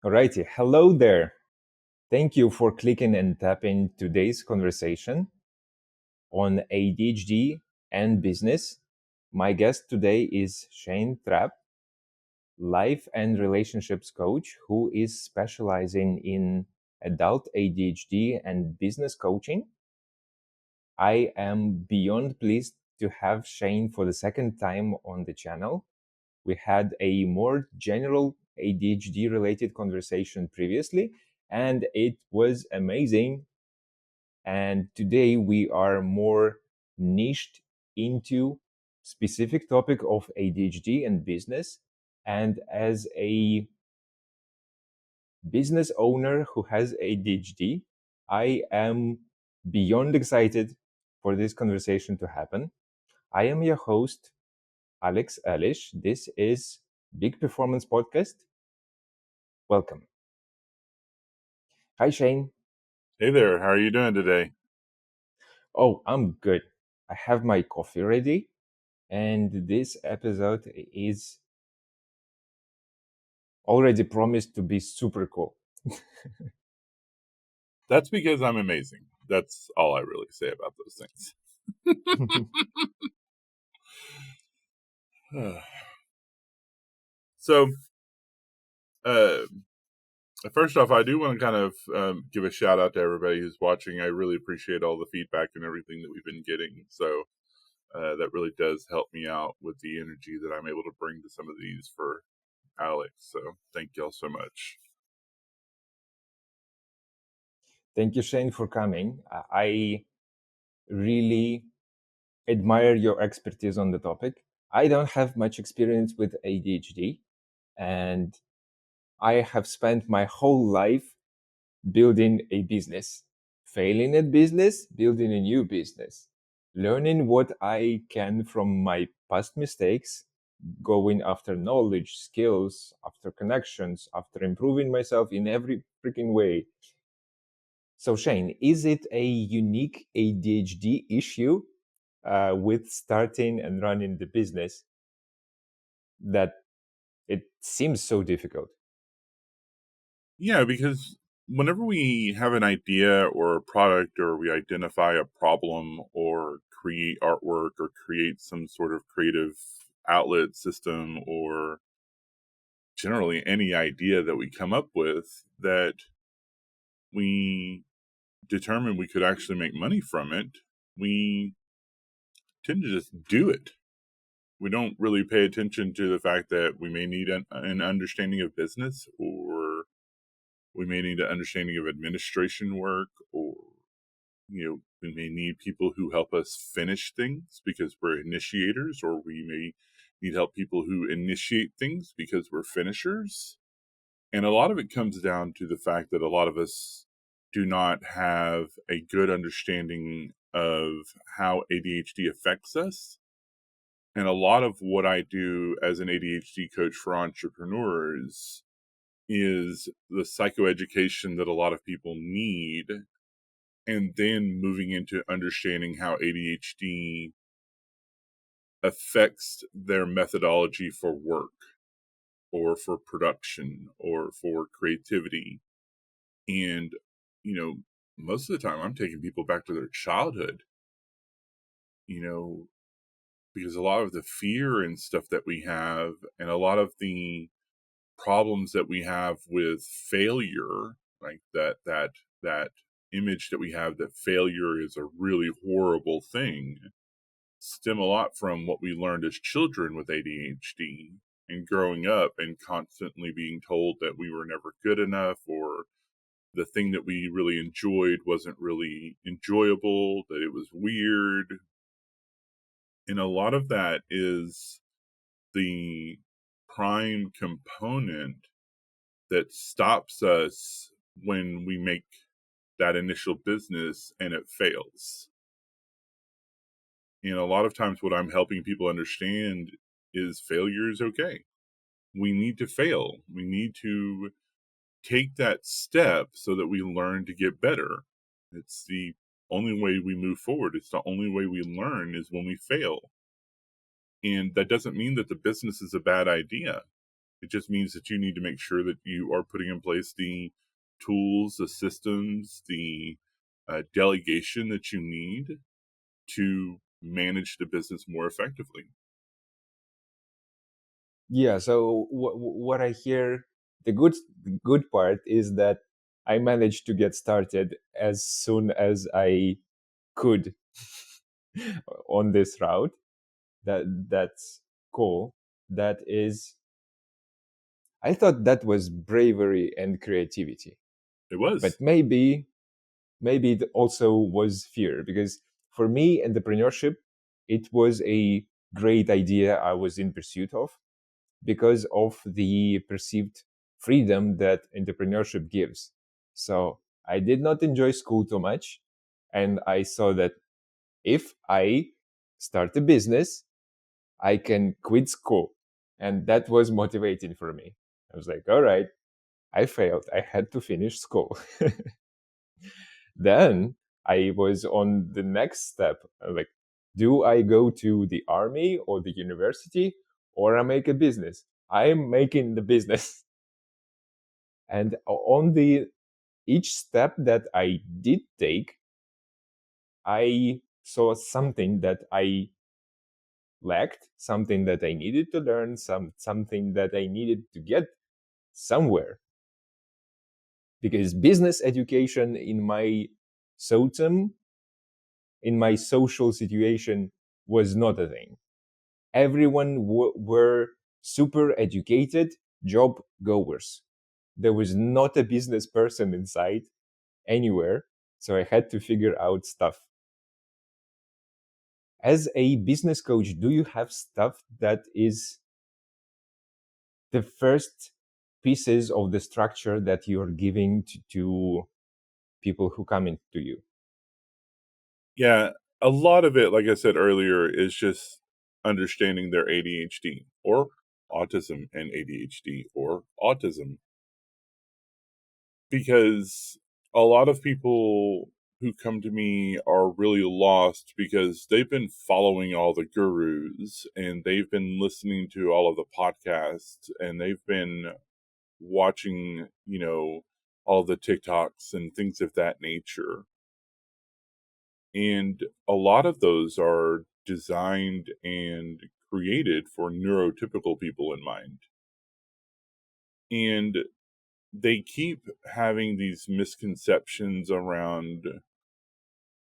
Alrighty, hello there. Thank you for clicking and tapping today's conversation on ADHD and business. My guest today is Shane Thrapp, life and relationships coach who is specializing in adult ADHD and business coaching. I am beyond pleased to have Shane for the second time on the channel. We had a more general ADHD related conversation previously, and it was amazing. And today we are more niched into specific topic of ADHD and business. And as a business owner who has ADHD, I am beyond excited for this conversation to happen. I am your host, Alex Elish. This is Big Performance Podcast. Welcome. Hi, Shane. Hey there, how are you doing today? Oh, I'm good. I have my coffee ready, and this episode is already promised to be super cool. That's because I'm amazing. That's all I really say about those things. So, uh, first off, I do want to kind of give a shout out to everybody who's watching. I really appreciate all the feedback and everything that we've been getting. So, that really does help me out with the energy that I'm able to bring to some of these for Alex. So, thank y'all so much. Thank you, Shane, for coming. I really admire your expertise on the topic. I don't have much experience with ADHD, and I have spent my whole life building a business, failing at business, building a new business, learning what I can from my past mistakes, going after knowledge, skills, after connections, after improving myself in every freaking way. So, Shane, is it a unique ADHD issue with starting and running the business that it seems so difficult? Yeah, because whenever we have an idea or a product or we identify a problem or create artwork or create some sort of creative outlet system or generally any idea that we come up with that we determine we could actually make money from it, we tend to just do it. We don't really pay attention to the fact that we may need an understanding of business, or we may need an understanding of administration work, or we may need people who help us finish things because we're initiators, or we may need help people who initiate things because we're finishers. And a lot of it comes down to the fact that a lot of us do not have a good understanding of how ADHD affects us. And a lot of what I do as an ADHD coach for entrepreneurs is the psychoeducation that a lot of people need, and then moving into understanding how ADHD affects their methodology for work or for production or for creativity. And, most of the time I'm taking people back to their childhood, because a lot of the fear and stuff that we have and a lot of the problems that we have with failure, like that image that we have that failure is a really horrible thing, stem a lot from what we learned as children with ADHD and growing up and constantly being told that we were never good enough, or the thing that we really enjoyed wasn't really enjoyable, that it was weird. And a lot of that is the prime component that stops us when we make that initial business and it fails. And a lot of times what I'm helping people understand is failure is okay. We need to fail. We need to take that step so that we learn to get better. It's the only way we move forward. It's the only way we learn is when we fail. And that doesn't mean that the business is a bad idea. It just means that you need to make sure that you are putting in place the tools, the systems, the delegation that you need to manage the business more effectively. Yeah. So what I hear, the good part is that I managed to get started as soon as I could on this route. That's cool. That is, I thought that was bravery and creativity, It but was. maybe it also was fear, because for me, entrepreneurship, it was a great idea I was in pursuit of because of the perceived freedom that entrepreneurship gives. So I did not enjoy school too much, and I saw that if I start a business, I can quit school. And that was motivating for me. I was like, all right, I failed. I had to finish school. Then I was on the next step. Like, do I go to the army or the university, or I make a business? I'm making the business. And on the each step that I did take, I saw something that I lacked, something that I needed to learn, something that I needed to get somewhere. Because business education SOTM, in my social situation, was not a thing. Everyone were super educated job goers. There was not a business person inside anywhere, so I had to figure out stuff. As a business coach, do you have stuff that is the first pieces of the structure that you're giving to people who come into you? Yeah, a lot of it, like I said earlier, is just understanding their ADHD or autism and ADHD or autism. Because a lot of people who come to me are really lost because they've been following all the gurus and they've been listening to all of the podcasts and they've been watching, all the TikToks and things of that nature. And a lot of those are designed and created for neurotypical people in mind. And they keep having these misconceptions around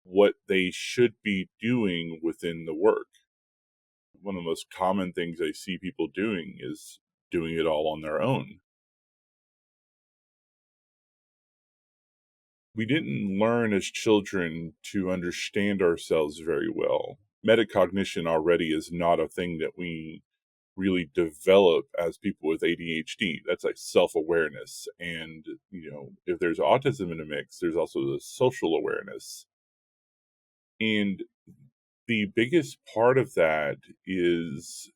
what they should be doing within the work. One of the most common things I see people doing is doing it all on their own. We didn't learn as children to understand ourselves very well. Metacognition already is not a thing that we really develop as people with ADHD. That's like self awareness. And, if there's autism in the mix, there's also the social awareness. And the biggest part of that is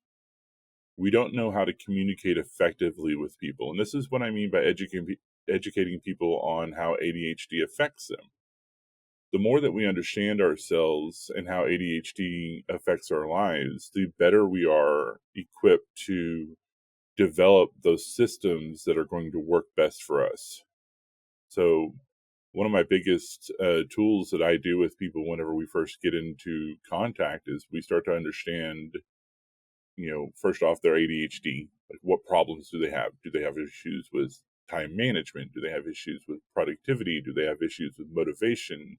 we don't know how to communicate effectively with people. And this is what I mean by educating people on how ADHD affects them. The more that we understand ourselves and how ADHD affects our lives, the better we are equipped to develop those systems that are going to work best for us. So, one of my biggest tools that I do with people whenever we first get into contact is we start to understand, first off, their ADHD. Like, what problems do they have? Do they have issues with time management? Do they have issues with productivity? Do they have issues with motivation?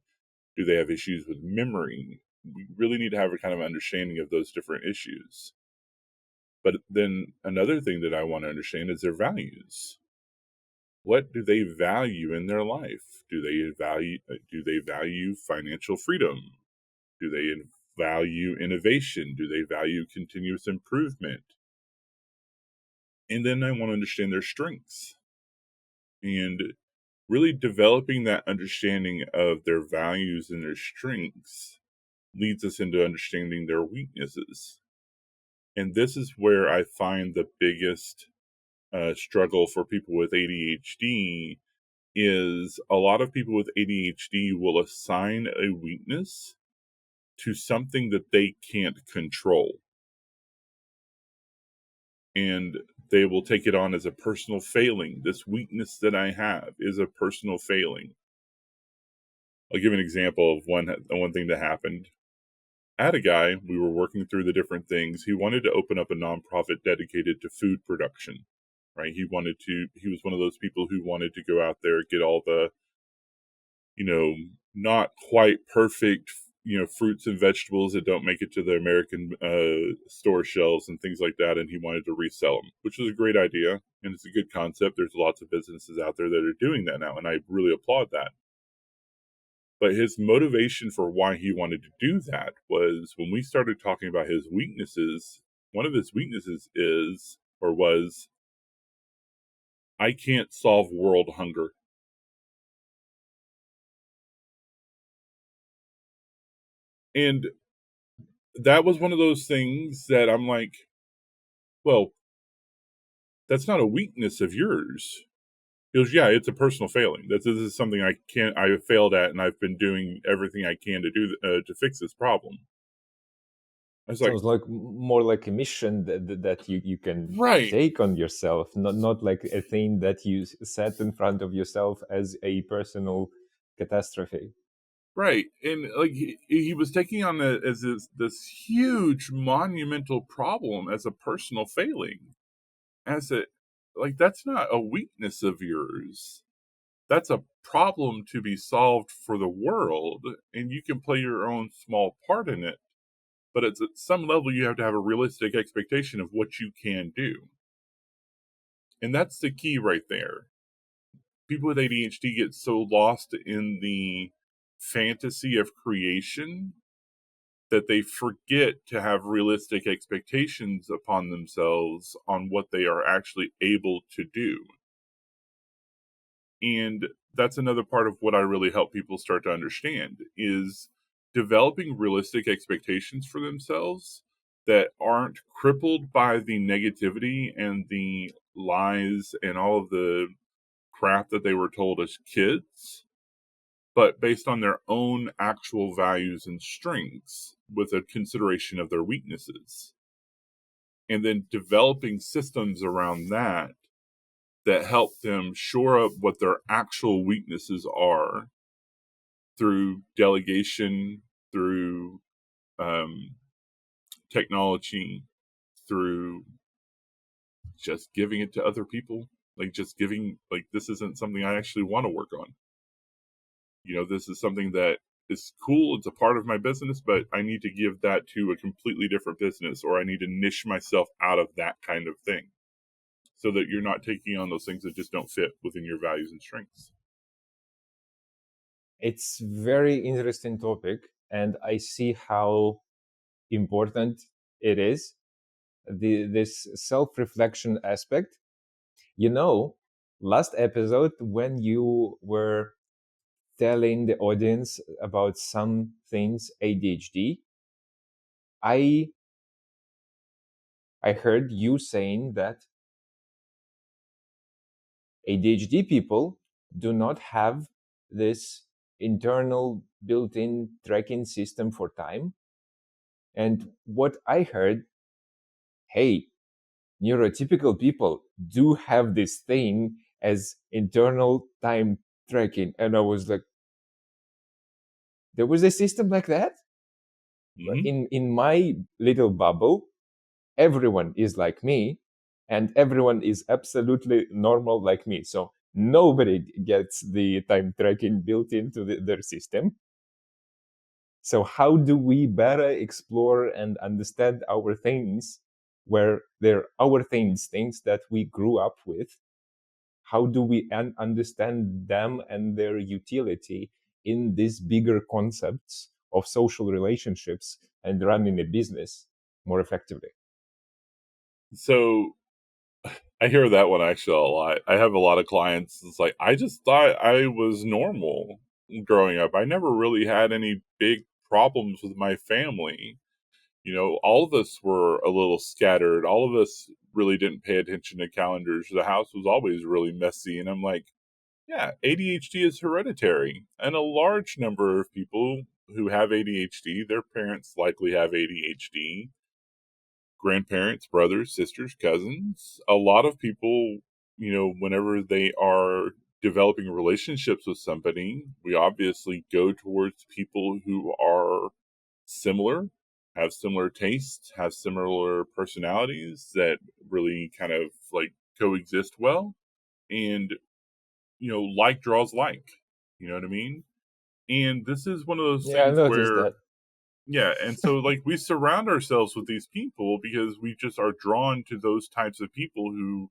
Do they have issues with memory? We really need to have a kind of understanding of those different issues. But then another thing that I want to understand is their values. What do they value in their life? Do they value financial freedom? Do they value innovation? Do they value continuous improvement? And then I want to understand their strengths and really developing that understanding of their values and their strengths leads us into understanding their weaknesses. And this is where I find the biggest struggle for people with ADHD is a lot of people with ADHD will assign a weakness to something that they can't control. And they will take it on as a personal failing. This weakness that I have is a personal failing. I'll give an example of one thing that happened. I had a guy, we were working through the different things. He wanted to open up a nonprofit dedicated to food production, right? He was one of those people who wanted to go out there, get all the, not quite perfect, fruits and vegetables that don't make it to the American store shelves and things like that. And he wanted to resell them, which was a great idea. And it's a good concept. There's lots of businesses out there that are doing that now. And I really applaud that. But his motivation for why he wanted to do that was when we started talking about his weaknesses, one of his weaknesses was, I can't solve world hunger. And that was one of those things that I'm like, well, that's not a weakness of yours. He goes, yeah, it's a personal failing. This is something I have failed at, and I've been doing everything I can to do to fix this problem. I was like, Sounds like more like a mission that you can right, take on yourself, not like a thing that you set in front of yourself as a personal catastrophe. right. And like he was taking on as this huge monumental problem as a personal failing, as a like that's not a weakness of yours. That's a problem to be solved for the world, and you can play your own small part in it. But at some level, you have to have a realistic expectation of what you can do. And that's the key right there. People with ADHD get so lost in the fantasy of creation that they forget to have realistic expectations upon themselves on what they are actually able to do. And that's another part of what I really help people start to understand is developing realistic expectations for themselves that aren't crippled by the negativity and the lies and all of the crap that they were told as kids, but based on their own actual values and strengths with a consideration of their weaknesses. And then developing systems around that help them shore up what their actual weaknesses are through delegation, through technology, through just giving it to other people. Like just giving, like this isn't something I actually want to work on. This is something that is cool. It's a part of my business, but I need to give that to a completely different business, or I need to niche myself out of that kind of thing so that you're not taking on those things that just don't fit within your values and strengths. It's very interesting topic, and I see how important it is, this self-reflection aspect. Last episode, when you were telling the audience about some things ADHD, I heard you saying that ADHD people do not have this internal built-in tracking system for time. And what I heard, hey, neurotypical people do have this thing as internal time tracking. And I was like, there was a system like that? Mm-hmm. In my little bubble, everyone is like me, and everyone is absolutely normal like me. So nobody gets the time tracking built into their system. So how do we better explore and understand our things where they're our things that we grew up with? How do we understand them and their utility in these bigger concepts of social relationships and running a business more effectively? So I hear that one actually a lot. I have a lot of clients. It's like, I just thought I was normal growing up. I never really had any big problems with my family. All of us were a little scattered. All of us really didn't pay attention to calendars. The house was always really messy. And I'm like, yeah, ADHD is hereditary. And a large number of people who have ADHD, their parents likely have ADHD, grandparents, brothers, sisters, cousins. A lot of people, whenever they are developing relationships with somebody, we obviously go towards people who are similar, have similar tastes, have similar personalities that really kind of like coexist well. And, like draws like, you know what I mean? And this is one of those Yeah, I things noticed where, that. yeah, and so like we surround ourselves with these people because we just are drawn to those types of people who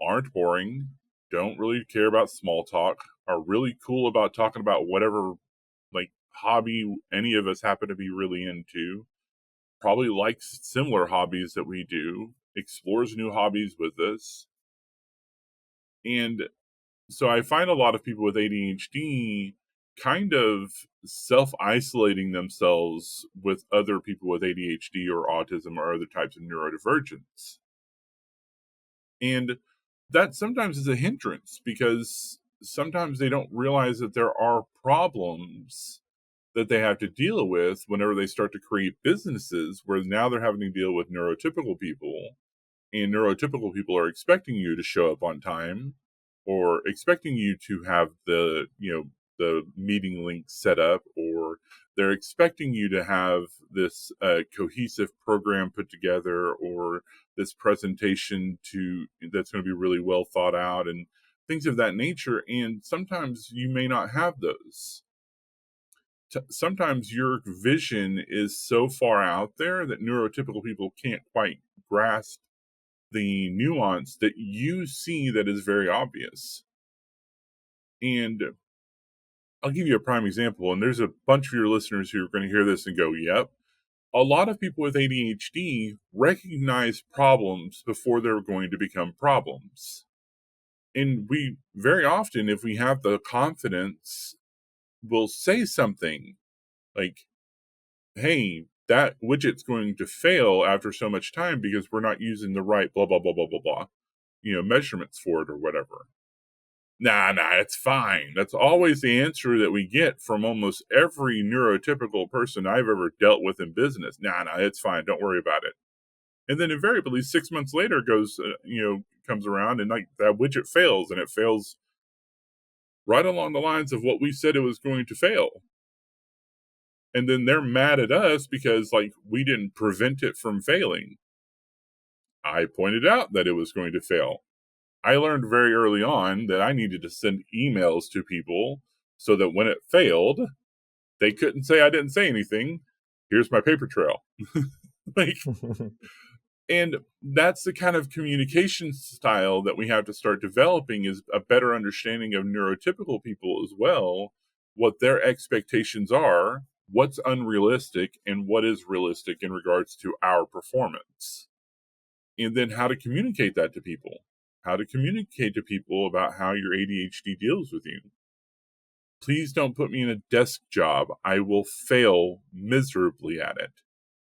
aren't boring, don't really care about small talk, are really cool about talking about whatever like hobby any of us happen to be really into, probably likes similar hobbies that we do, explores new hobbies with us. And so I find a lot of people with ADHD kind of self isolating themselves with other people with ADHD or autism or other types of neurodivergence. And that sometimes is a hindrance because sometimes they don't realize that there are problems that they have to deal with whenever they start to create businesses where now they're having to deal with neurotypical people, and neurotypical people are expecting you to show up on time or expecting you to have the meeting link set up, or they're expecting you to have this cohesive program put together, or this presentation to that's going to be really well thought out and things of that nature. And sometimes you may not have those. Sometimes your vision is so far out there that neurotypical people can't quite grasp the nuance that you see that is very obvious. And I'll give you a prime example, and there's a bunch of your listeners who are going to hear this and go, yep. A lot of people with ADHD recognize problems before they're going to become problems. And we very often, if we have the confidence, will say something like, hey, that widget's going to fail after so much time because we're not using the right blah, blah, blah, blah, blah, blah, measurements for it or whatever. Nah, it's fine. That's always the answer that we get from almost every neurotypical person I've ever dealt with in business. Nah, it's fine. Don't worry about it. And then invariably 6 months later comes around and like that widget fails, and it fails right along the lines of what we said it was going to fail. And then they're mad at us because like we didn't prevent it from failing. I pointed out that it was going to fail. I learned very early on that I needed to send emails to people so that when it failed, they couldn't say I didn't say anything. Here's my paper trail. like, and that's the kind of communication style that we have to start developing, is a better understanding of neurotypical people as well, what their expectations are, what's unrealistic, and what is realistic in regards to our performance. And then how to communicate that to people. How to communicate to people about how your ADHD deals with you. Please don't put me in a desk job. I will fail miserably at it.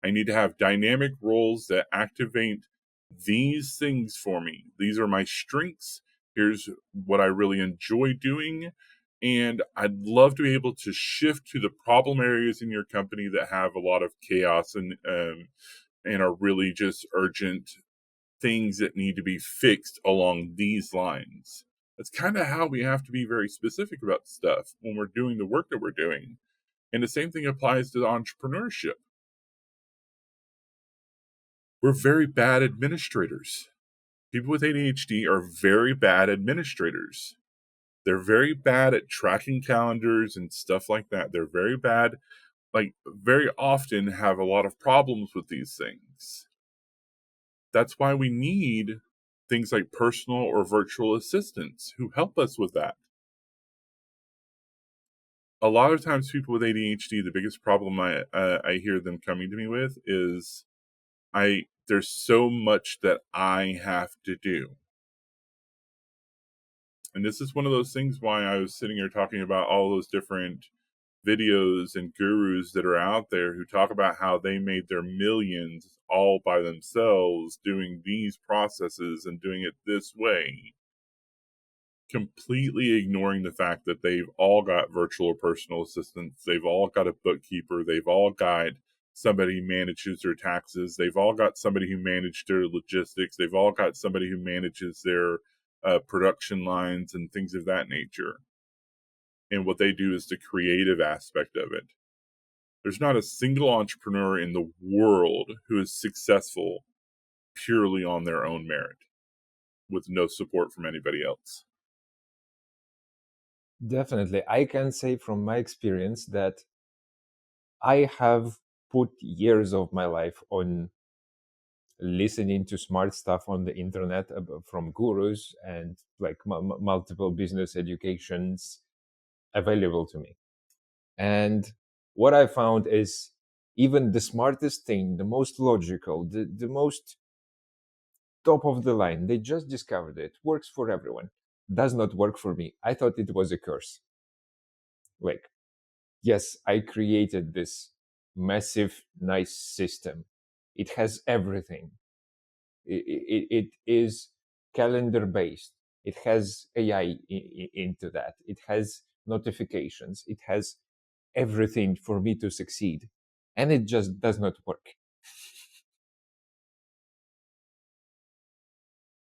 I need to have dynamic roles that activate these things for me. These are my strengths. Here's what I really enjoy doing. And I'd love to be able to shift to the problem areas in your company that have a lot of chaos and are really just urgent things that need to be fixed along these lines. That's kind of how we have to be very specific about stuff when we're doing the work that we're doing. And the same thing applies to entrepreneurship. We're very bad administrators. People with ADHD are very bad administrators. They're very bad at tracking calendars and stuff like that. They're very bad, like, very often have a lot of problems with these things. That's why we need things like personal or virtual assistants who help us with that. A lot of times people with ADHD, the biggest problem I hear them coming to me with is there's so much that I have to do. And this is one of those things why I was sitting here talking about all those different videos and gurus that are out there who talk about how they made their millions all by themselves doing these processes and doing it this way, completely ignoring the fact that they've all got virtual personal assistants, they've all got a bookkeeper, they've all got somebody who manages their taxes. They've all got somebody who manages their logistics. They've all got somebody who manages their production lines and things of that nature. And what they do is the creative aspect of it. There's not a single entrepreneur in the world who is successful purely on their own merit with no support from anybody else. Definitely. I can say from my experience that I have put years of my life on listening to smart stuff on the internet from gurus and like multiple business educations available to me. And what I found is even the smartest thing, the most logical, the most top of the line, they just discovered it, works for everyone, does not work for me. I thought it was a curse. Like, yes, I created this massive, nice system. It has everything. It is calendar based. It has AI into that. It has notifications. It has everything for me to succeed. And it just does not work.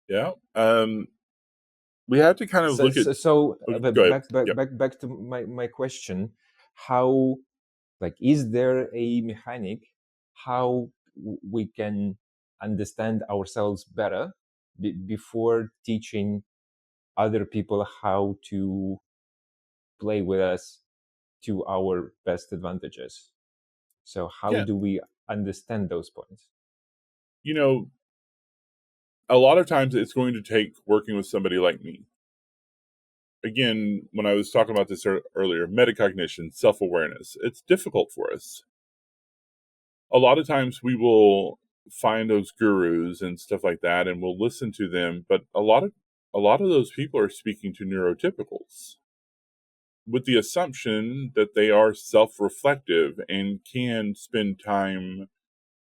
Yeah. We have to kind of So, look at. so, so Oh, go ahead. Yep. back to my question. How, like, is there a mechanic how we can understand ourselves better before teaching other people how to play with us to our best advantages? So how Yeah. do we understand those points? You know, a lot of times it's going to take working with somebody like me. Again, when I was talking about this earlier, metacognition, self awareness, it's difficult for us. A lot of times we will find those gurus and stuff like that and we'll listen to them, but a lot of those people are speaking to neurotypicals with the assumption that they are self-reflective and can spend time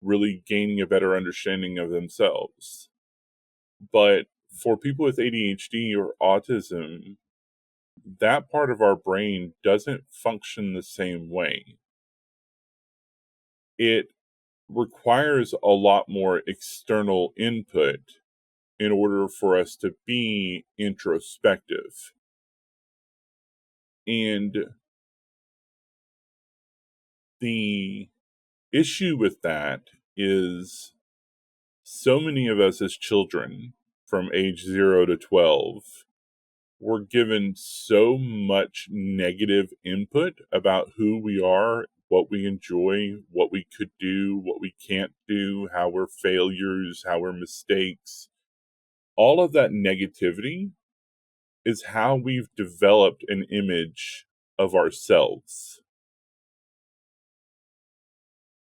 really gaining a better understanding of themselves. But for people with ADHD or autism, that part of our brain doesn't function the same way. It requires a lot more external input in order for us to be introspective. And the issue with that is so many of us as children from age 0 to 12 were given so much negative input about who we are, what we enjoy, what we could do, what we can't do, how we're failures, how we're mistakes. All of that negativity is how we've developed an image of ourselves.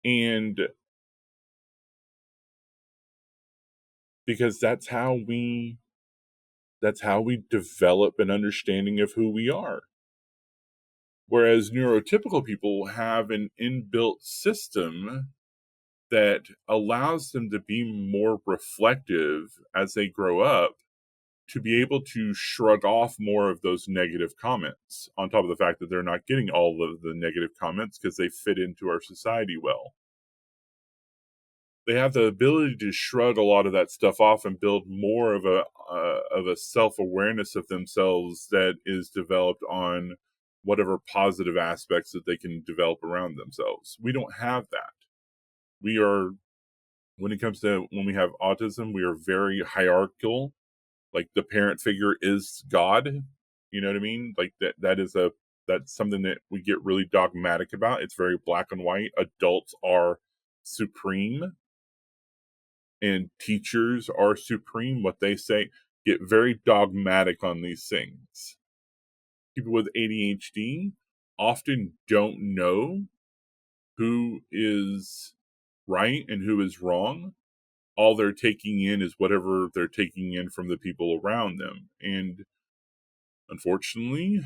And because that's how we develop an understanding of who we are. Whereas neurotypical people have an inbuilt system that allows them to be more reflective as they grow up, to be able to shrug off more of those negative comments, on top of the fact that they're not getting all of the negative comments because they fit into our society well. They have the ability to shrug a lot of that stuff off and build more of a self-awareness of themselves that is developed on whatever positive aspects that they can develop around themselves. We don't have that. We are, when it comes to when we have autism, we are very hierarchical. Like the parent figure is God. You know what I mean? Like that's something that we get really dogmatic about. It's very black and white. Adults are supreme and teachers are supreme. What they say, get very dogmatic on these things. People with ADHD often don't know who is right and who is wrong. All they're taking in is whatever they're taking in from the people around them. And unfortunately,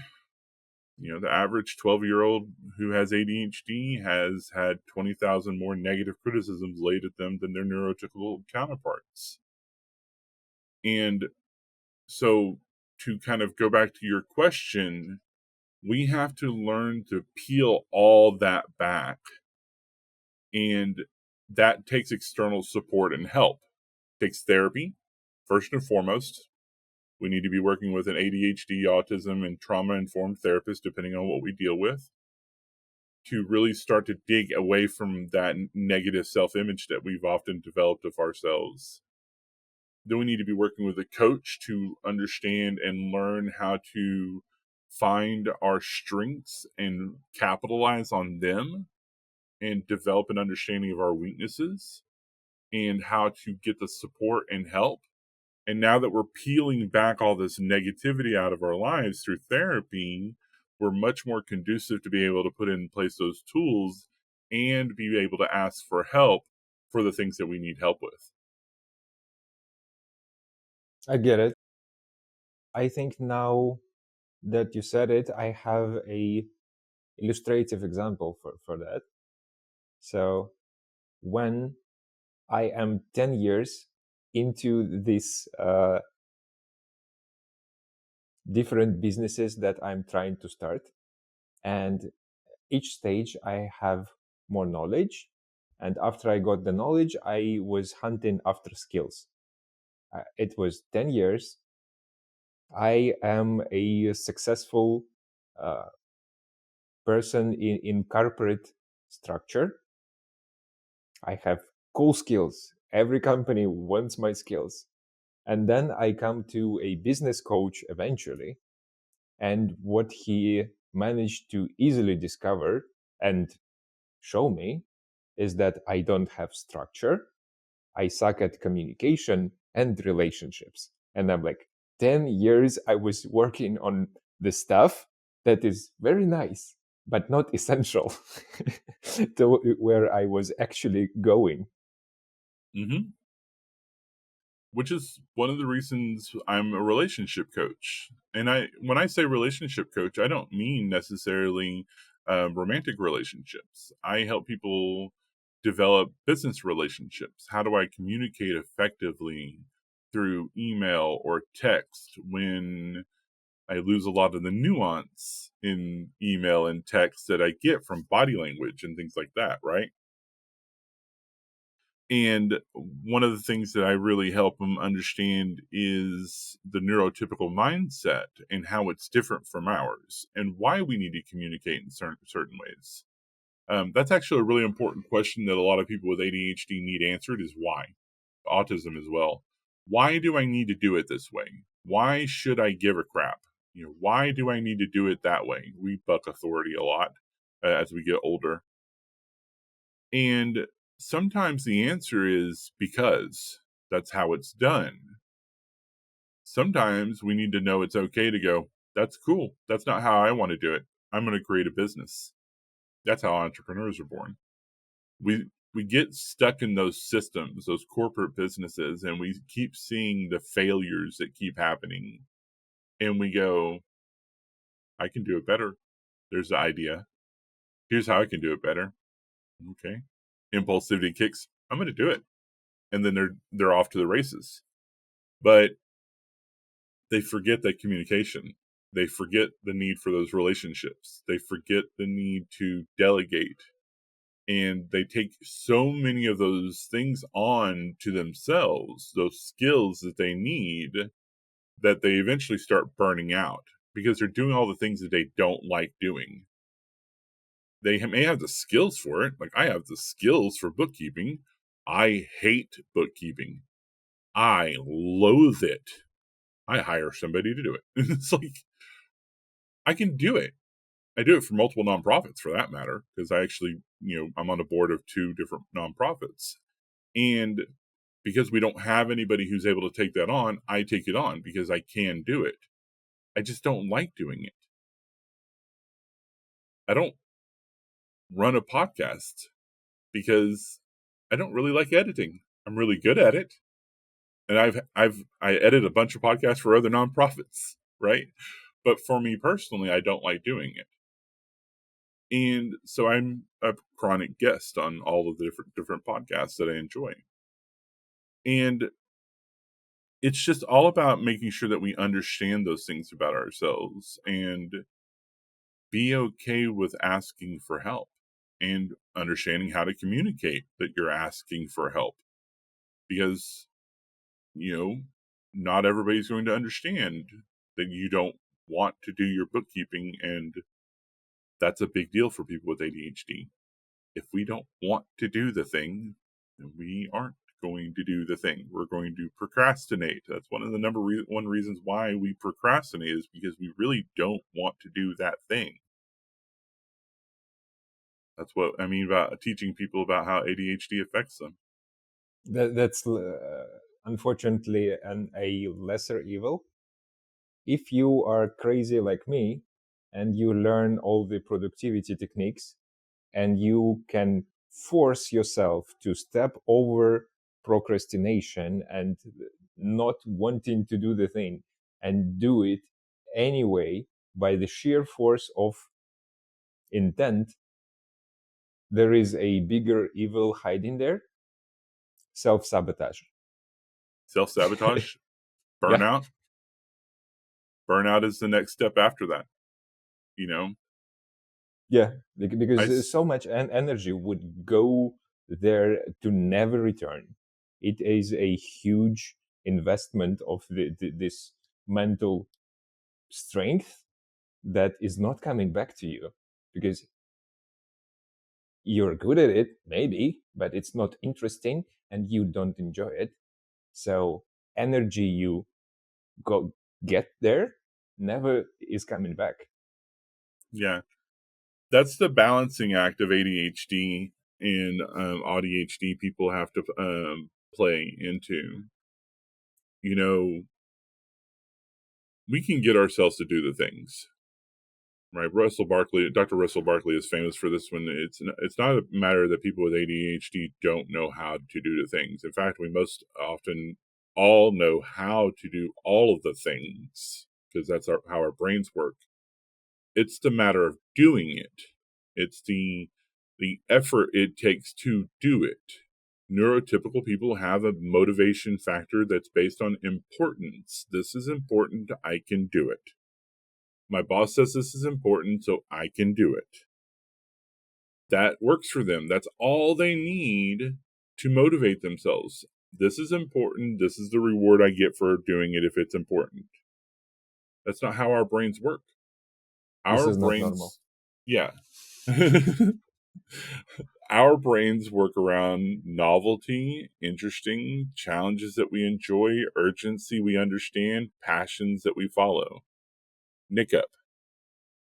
the average 12-year-old who has ADHD has had 20,000 more negative criticisms laid at them than their neurotypical counterparts. And so, to kind of go back to your question, we have to learn to peel all that back And that takes external support and help. It takes therapy, first and foremost. We need to be working with an ADHD, autism, and trauma-informed therapist, depending on what we deal with, to really start to dig away from that negative self-image that we've often developed of ourselves. Then we need to be working with a coach to understand and learn how to find our strengths and capitalize on them and develop an understanding of our weaknesses and how to get the support and help. And now that we're peeling back all this negativity out of our lives through therapy, we're much more conducive to be able to put in place those tools and be able to ask for help for the things that we need help with. I get it. I think now that you said it, I have a illustrative example for that. So when I am 10 years into this different businesses that I'm trying to start, and each stage I have more knowledge, and after I got the knowledge, I was hunting after skills. It was 10 years. I am a successful uh, person in corporate structure. I have cool skills. Every company wants my skills. And then I come to a business coach eventually. And what he managed to easily discover and show me is that I don't have structure. I suck at communication and relationships. And I'm like, 10 years I was working on the stuff that is very nice, but not essential to where I was actually going. Mm-hmm. Which is one of the reasons I'm a relationship coach. And when I say relationship coach, I don't mean necessarily romantic relationships. I help people develop business relationships. How do I communicate effectively through email or text when I lose a lot of the nuance in email and text that I get from body language and things like that, right? And one of the things that I really help them understand is the neurotypical mindset and how it's different from ours and why we need to communicate in certain ways. That's actually a really important question that a lot of people with ADHD need answered is why. Autism as well. Why do I need to do it this way? Why should I give a crap? Why do I need to do it that way? We buck authority a lot as we get older. And sometimes the answer is because that's how it's done. Sometimes we need to know it's okay to go, that's cool. That's not how I want to do it. I'm going to create a business. That's how entrepreneurs are born. We get stuck in those systems, those corporate businesses, and we keep seeing the failures that keep happening. And we go, I can do it better. There's the idea. Here's how I can do it better. Okay. Impulsivity kicks. I'm going to do it. And then they're off to the races. But they forget that communication. They forget the need for those relationships. They forget the need to delegate. And they take so many of those things on to themselves, those skills that they need, that they eventually start burning out because they're doing all the things that they don't like doing. They may have the skills for it. Like I have the skills for bookkeeping. I hate bookkeeping. I loathe it. I hire somebody to do it. It's like, I can do it. I do it for multiple nonprofits for that matter, because I actually, I'm on a board of 2 different nonprofits. And because we don't have anybody who's able to take that on, I take it on because I can do it. I just don't like doing it. I don't run a podcast because I don't really like editing. I'm really good at it. And I edit a bunch of podcasts for other nonprofits, right? But for me personally, I don't like doing it. And so I'm a chronic guest on all of the different podcasts that I enjoy. And it's just all about making sure that we understand those things about ourselves and be okay with asking for help and understanding how to communicate that you're asking for help. Because, you know, not everybody's going to understand that you don't want to do your bookkeeping, and that's a big deal for people with ADHD. If we don't want to do the thing, then we aren't going to do the thing. We're going to procrastinate. That's one of the one reasons why we procrastinate, is because we really don't want to do that thing. That's what I mean about teaching people about how ADHD affects them. That's unfortunately a lesser evil. If you are crazy like me and you learn all the productivity techniques and you can force yourself to step over procrastination and not wanting to do the thing and do it anyway by the sheer force of intent, there is a bigger evil hiding there: self-sabotage. Self-sabotage, Yeah. burnout. Burnout is the next step after that. You know, Yeah, I because so much energy would go there to never return. It is a huge investment of this mental strength that is not coming back to you, because you're good at it, maybe, but it's not interesting and you don't enjoy it. So energy you go get there never is coming back. yeah, that's the balancing act of ADHD and ADHD people have to play into. You know, we can get ourselves to do the things, right? Dr. Russell Barkley is famous for this one. It's not a matter that people with ADHD don't know how to do the things. In fact, we most often all know how to do all of the things, because that's how our brains work. It's the matter of doing it. It's the effort it takes to do it. Neurotypical people have a motivation factor that's based on importance. This is important, I can do it. My boss says this is important, so I can do it. That works for them. That's all they need to motivate themselves. This is important. This is the reward I get for doing it if it's important. That's not how our brains work. This Our is not normal. brains, yeah. Our brains work around novelty, interesting, challenges that we enjoy, urgency we understand, passions that we follow. NICUP.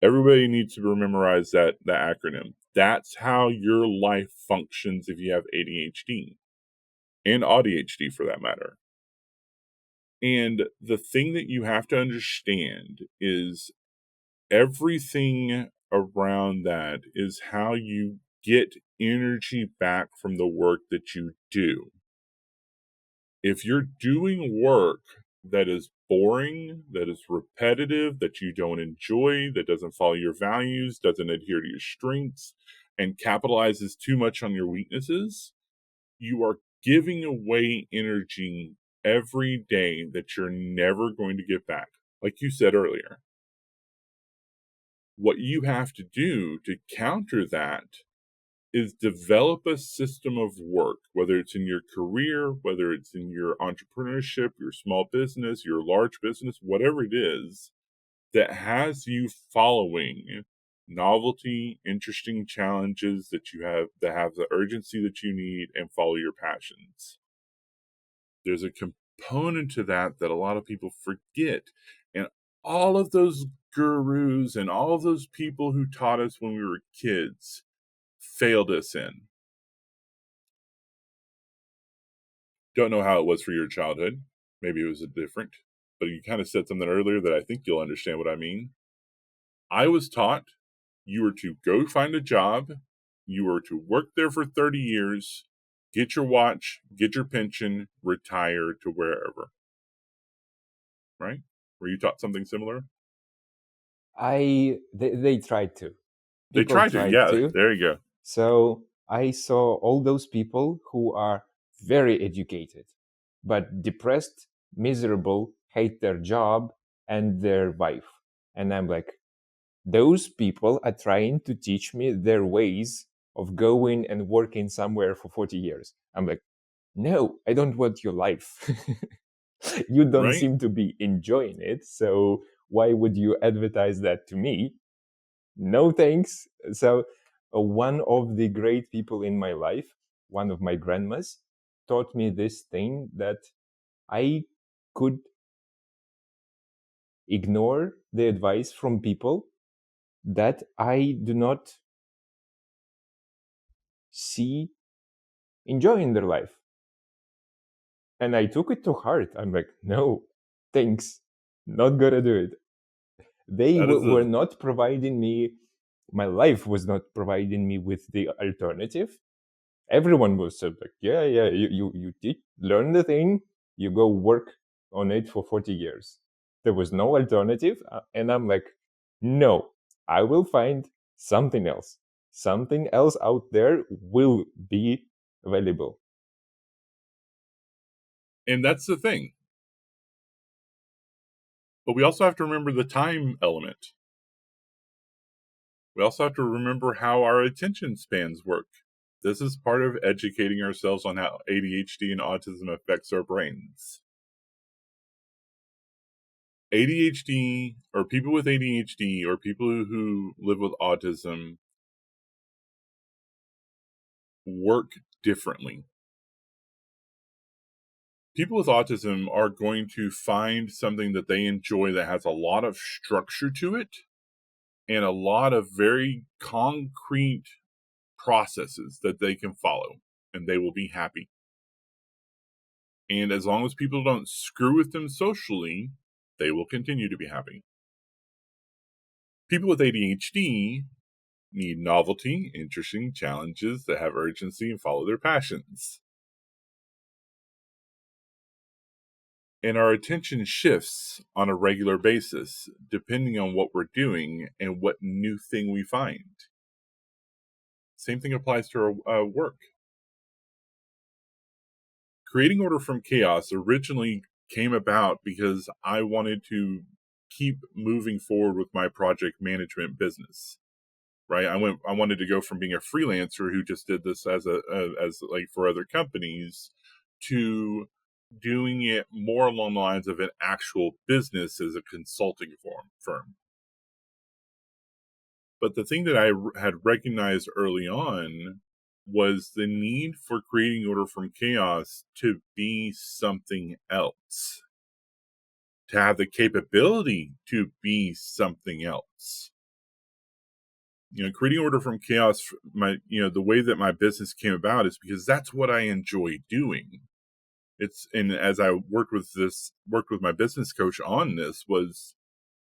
Everybody needs to memorize that acronym. That's how your life functions if you have ADHD and ADHD for that matter. And the thing that you have to understand is everything around that is how you get energy back from the work that you do. If you're doing work that is boring, that is repetitive, that you don't enjoy, that doesn't follow your values, doesn't adhere to your strengths, and capitalizes too much on your weaknesses, you are giving away energy every day that you're never going to get back. Like you said earlier, what you have to do to counter that is develop a system of work, whether it's in your career, whether it's in your entrepreneurship, your small business, your large business, whatever it is, that has you following novelty, interesting challenges that have the urgency that you need, and follow your passions. There's a component to that that a lot of people forget. And all of those gurus and all of those people who taught us when we were kids failed us in. Don't know how it was for your childhood. Maybe it was different, but you kind of said something earlier that I think you'll understand what I mean. I was taught you were to go find a job, you were to work there for 30 years, get your watch, get your pension, retire to wherever. Right? Were you taught something similar? They tried to. They People tried to. tried Yeah, to. there you go. So I saw all those people who are very educated, but depressed, miserable, hate their job and their wife. And I'm like, those people are trying to teach me their ways of going and working somewhere for 40 years. I'm like, no, I don't want your life. You don't Right? seem to be enjoying it. So why would you advertise that to me? No thanks. So, one of the great people in my life, one of my grandmas, taught me this thing that I could ignore the advice from people that I do not see enjoying their life. And I took it to heart. I'm like, no, thanks. Not gonna do it. They That is were a not providing me, my life was not providing me with the alternative. Everyone was said like, yeah, you did learn the thing, you go work on it for 40 years. There was no alternative. And I'm like, no, I will find something else. Something else out there will be available. and that's the thing. But we also have to remember the time element. We also have to remember how our attention spans work. This is part of educating ourselves on how ADHD and autism affects our brains. ADHD, or people with ADHD, or people who live with autism, work differently. People with autism are going to find something that they enjoy that has a lot of structure to it and a lot of very concrete processes that they can follow, and they will be happy. And as long as people don't screw with them socially, they will continue to be happy. People with ADHD need novelty, interesting challenges that have urgency and follow their passions. And our attention shifts on a regular basis, depending on what we're doing and what new thing we find. Same thing applies to our work. Creating order from chaos originally came about because I wanted to keep moving forward with my project management business. Right, I wanted to go from being a freelancer who just did this as as like for other companies to doing it more along the lines of an actual business as a consulting firm. But the thing that I had recognized early on was the need for creating order from chaos to be something else, to have the capability to be something else. Creating order from chaos, the way that my business came about is because that's what I enjoy doing. And as I worked with my business coach on this, was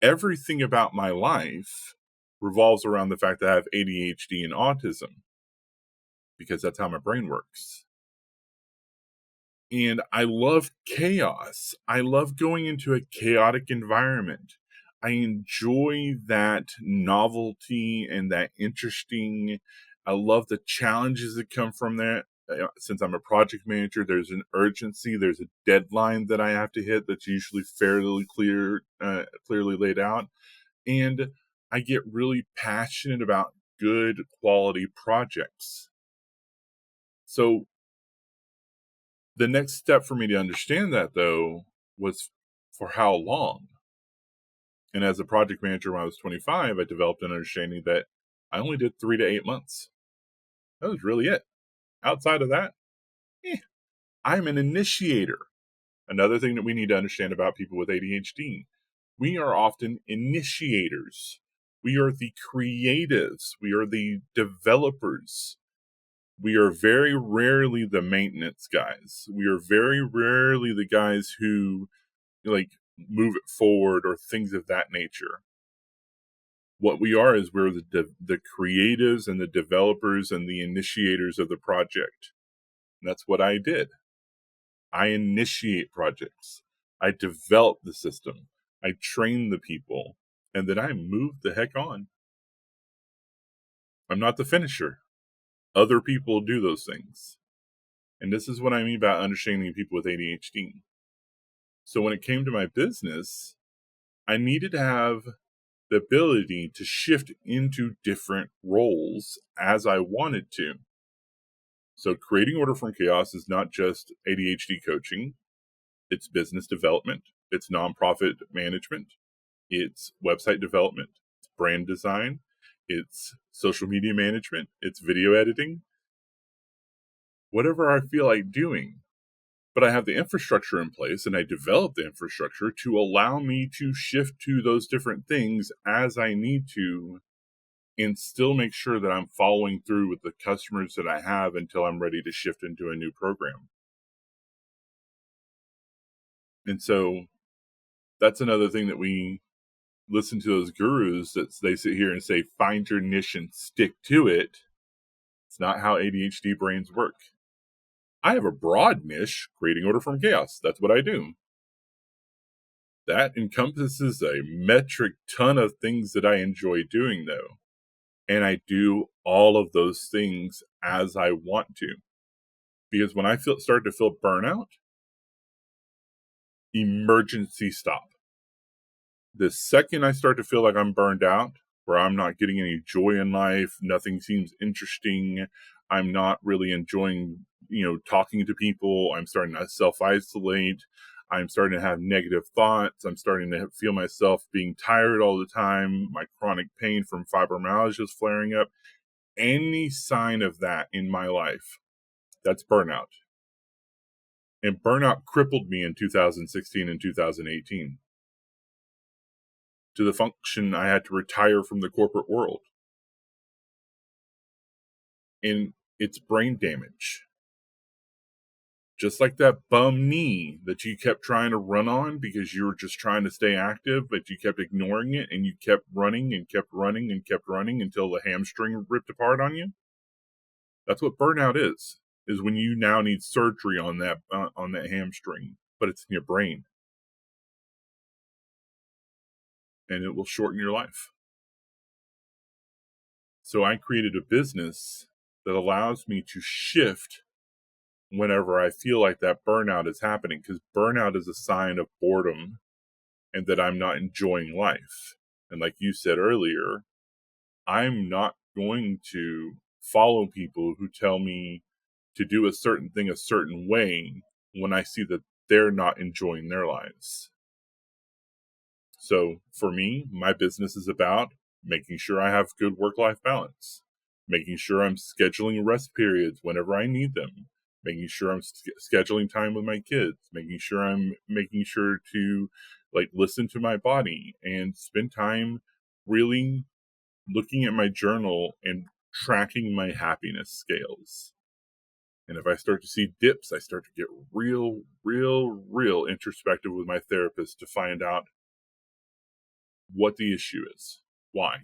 everything about my life revolves around the fact that I have ADHD and autism, because that's how my brain works. And I love chaos. I love going into a chaotic environment. I enjoy that novelty and that interesting. I love the challenges that come from that. Since I'm a project manager, there's an urgency. There's a deadline that I have to hit that's usually fairly clearly laid out. And I get really passionate about good quality projects. So the next step for me to understand that, though, was for how long. And as a project manager when I was 25, I developed an understanding that I only did 3 to 8 months. That was really it. Outside of that, I'm an initiator. Another thing that we need to understand about people with ADHD, we are often initiators. We are the creatives. We are the developers. We are very rarely the maintenance guys. We are very rarely the guys who move it forward or things of that nature. What we are is we're the creatives and the developers and the initiators of the project. And that's what I did. I initiate projects. I develop the system. I train the people, and then I move the heck on. I'm not the finisher. Other people do those things. And this is what I mean by understanding people with ADHD. So when it came to my business, I needed to have the ability to shift into different roles as I wanted to. So creating order from chaos is not just ADHD coaching, it's business development, it's nonprofit management, it's website development, it's brand design, it's social media management, it's video editing, whatever I feel like doing. But I have the infrastructure in place and I develop the infrastructure to allow me to shift to those different things as I need to and still make sure that I'm following through with the customers that I have until I'm ready to shift into a new program. And so that's another thing that we listen to those gurus that they sit here and say, find your niche and stick to it. It's not how ADHD brains work. I have a broad niche, creating order from chaos. That's what I do. That encompasses a metric ton of things that I enjoy doing, though. And I do all of those things as I want to. Because when I start to feel burnout, emergency stop. The second I start to feel like I'm burned out, where I'm not getting any joy in life, nothing seems interesting, I'm not really enjoying, talking to people, I'm starting to self-isolate, I'm starting to have negative thoughts, I'm starting to feel myself being tired all the time, my chronic pain from fibromyalgia is flaring up, any sign of that in my life, that's burnout. And burnout crippled me in 2016 and 2018. To the function I had to retire from the corporate world. And it's brain damage. Just like that bum knee that you kept trying to run on because you were just trying to stay active, but you kept ignoring it and you kept running and kept running and kept running until the hamstring ripped apart on you. That's what burnout is when you now need surgery on that hamstring, but it's in your brain. And it will shorten your life. So I created a business that allows me to shift whenever I feel like that burnout is happening, because burnout is a sign of boredom and that I'm not enjoying life. And like you said earlier, I'm not going to follow people who tell me to do a certain thing a certain way when I see that they're not enjoying their lives. So for me, my business is about making sure I have good work-life balance, making sure I'm scheduling rest periods whenever I need them, making sure I'm scheduling time with my kids, making sure to listen to my body and spend time really looking at my journal and tracking my happiness scales. And if I start to see dips, I start to get real introspective with my therapist to find out what the issue is, why.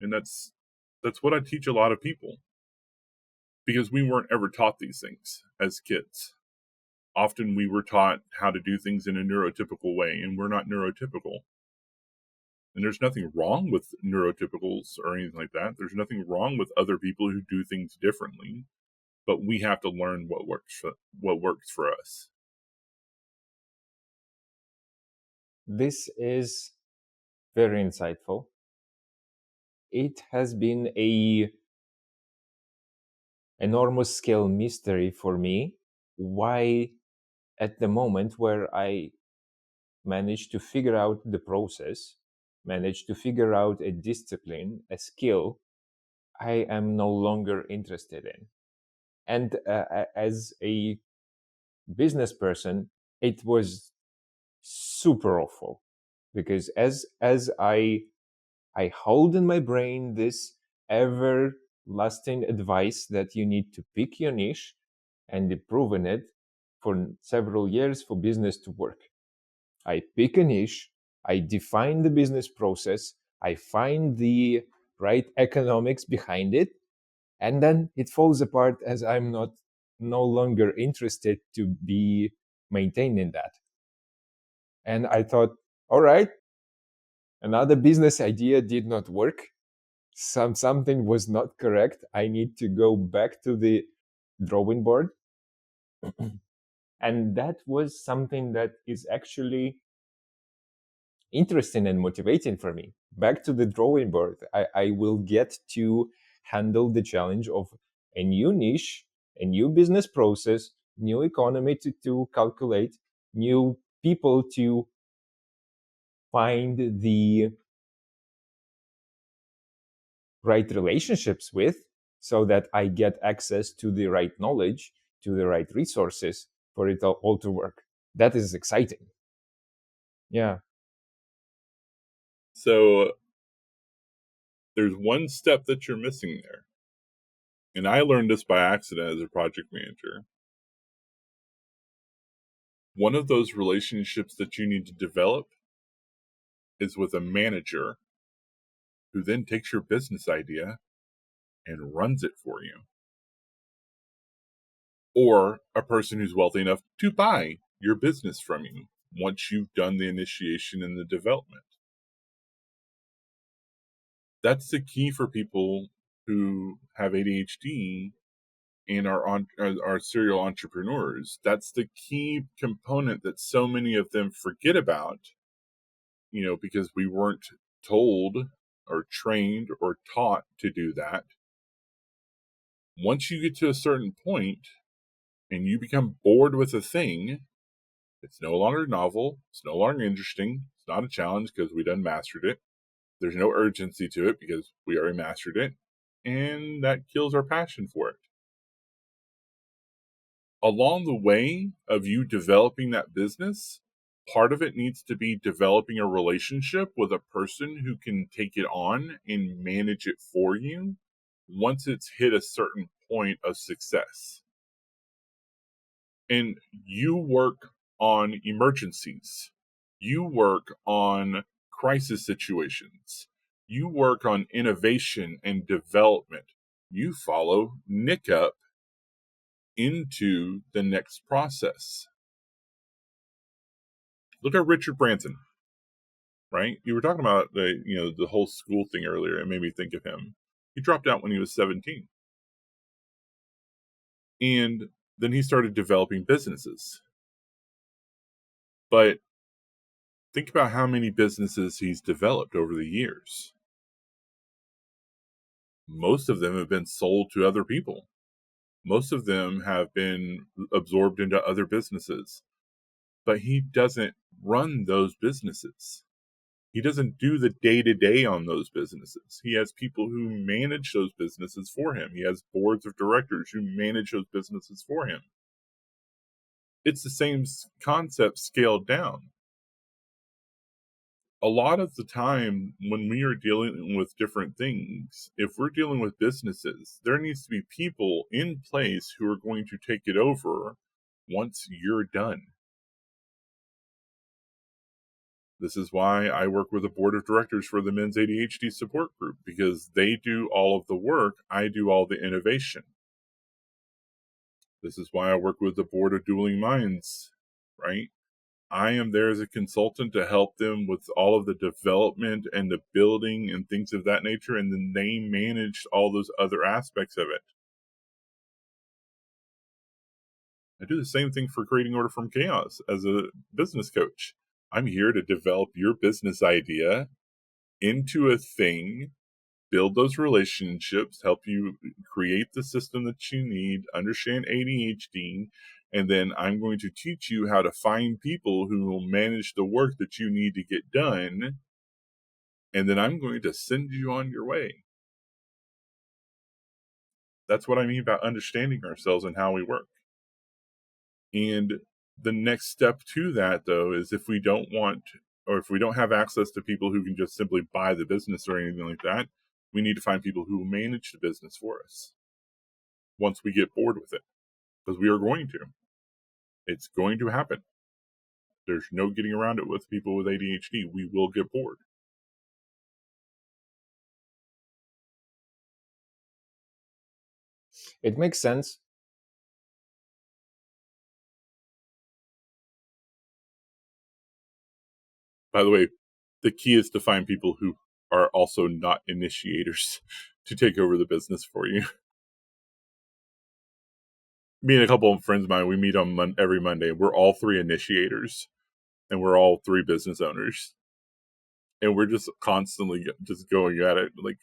And that's what I teach a lot of people, because we weren't ever taught these things as kids. Often we were taught how to do things in a neurotypical way, and we're not neurotypical. And there's nothing wrong with neurotypicals or anything like that. There's nothing wrong with other people who do things differently, but we have to learn what works for us. This is very insightful. It has been a enormous scale mystery for me why at the moment where I managed to figure out the process, managed to figure out a discipline, a skill, I am no longer interested in. And as a business person, it was super awful, because as I hold in my brain this everlasting advice that you need to pick your niche, and I've proven it for several years for business to work. I pick a niche, I define the business process, I find the right economics behind it, and then it falls apart as I'm no longer interested to be maintaining that. And I thought, all right, another business idea did not work. Something was not correct. I need to go back to the drawing board. And that was something that is actually interesting and motivating for me. Back to the drawing board. I will get to handle the challenge of a new niche, a new business process, new economy to calculate, new people to find the right relationships with, so that I get access to the right knowledge, to the right resources for it all to work. That is exciting. Yeah. So there's one step that you're missing there. And I learned this by accident as a project manager. One of those relationships that you need to develop is with a manager who then takes your business idea and runs it for you. Or a person who's wealthy enough to buy your business from you once you've done the initiation and the development. That's the key for people who have ADHD and are serial entrepreneurs. That's the key component that so many of them forget about, because we weren't told or trained or taught to do that. Once you get to a certain point and you become bored with a thing, it's no longer novel, it's no longer interesting, it's not a challenge because we done mastered it. There's no urgency to it because we already mastered it, and that kills our passion for it. Along the way of you developing that business, part of it needs to be developing a relationship with a person who can take it on and manage it for you once it's hit a certain point of success. And you work on emergencies, you work on crisis situations, you work on innovation and development. You follow Nick up into the next process. Look at Richard Branson, right? You were talking about the whole school thing earlier. It made me think of him. He dropped out when he was 17. And then he started developing businesses. But think about how many businesses he's developed over the years. Most of them have been sold to other people. Most of them have been absorbed into other businesses. But he doesn't run those businesses. He doesn't do the day-to-day on those businesses. He has people who manage those businesses for him. He has boards of directors who manage those businesses for him. It's the same concept scaled down. A lot of the time when we are dealing with different things, if we're dealing with businesses, there needs to be people in place who are going to take it over once you're done. This is why I work with a board of directors for the men's ADHD support group, because they do all of the work, I do all the innovation. This is why I work with the board of Dueling Minds, right? I am there as a consultant to help them with all of the development and the building and things of that nature, and then they manage all those other aspects of it. I do the same thing for Creating Order from Chaos as a business coach. I'm here to develop your business idea into a thing, build those relationships, help you create the system that you need, understand ADHD, and then I'm going to teach you how to find people who will manage the work that you need to get done, and then I'm going to send you on your way. That's what I mean by understanding ourselves and how we work. And the next step to that, though, is if we don't have access to people who can just simply buy the business or anything like that, we need to find people who will manage the business for us once we get bored with it, because we are going to. It's going to happen. There's no getting around it with people with ADHD. We will get bored. It makes sense. By the way, the key is to find people who are also not initiators to take over the business for you. Me and a couple of friends of mine, we meet on every Monday. We're all three initiators, and we're all three business owners. and we're just constantly just going at it, like,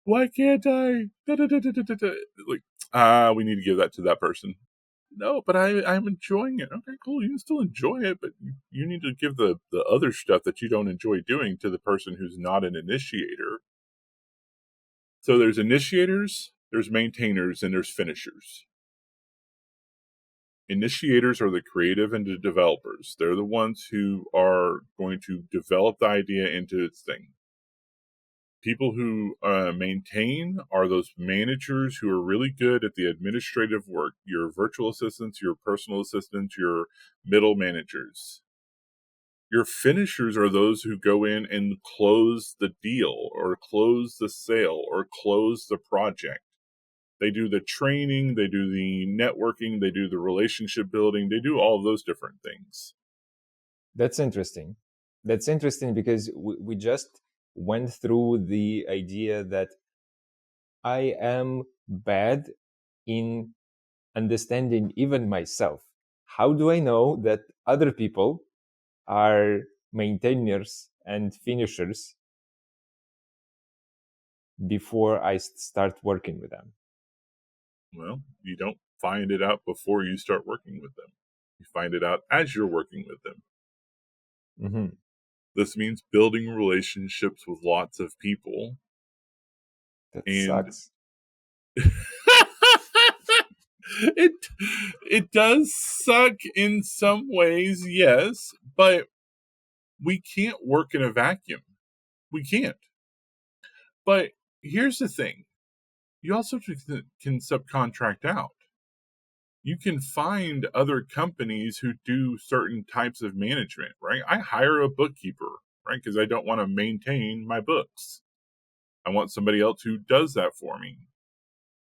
why can't I? Da, da, da, da, da, da, da. Like, we need to give that to that person. No, but I'm enjoying it. Okay, cool. You can still enjoy it, but you need to give the other stuff that you don't enjoy doing to the person who's not an initiator. So there's initiators, there's maintainers, and there's finishers. Initiators are the creative and the developers. They're the ones who are going to develop the idea into its thing. People who maintain are those managers who are really good at the administrative work, your virtual assistants, your personal assistants, your middle managers. Your finishers are those who go in and close the deal or close the sale or close the project. They do the training, they do the networking, they do the relationship building, they do all of those different things. That's interesting. That's interesting because we just went through the idea that I am bad in understanding even myself. How do I know that other people are maintainers and finishers before I start working with them? Well, you don't find it out before you start working with them. You find it out as you're working with them. Hmm. This means building relationships with lots of people. That And sucks. it it does suck in some ways, yes, but we can't work in a vacuum. We can't. But here's the thing. You also can subcontract out. You can find other companies who do certain types of management, right? I hire a bookkeeper, right? Because I don't want to maintain my books. I want somebody else who does that for me.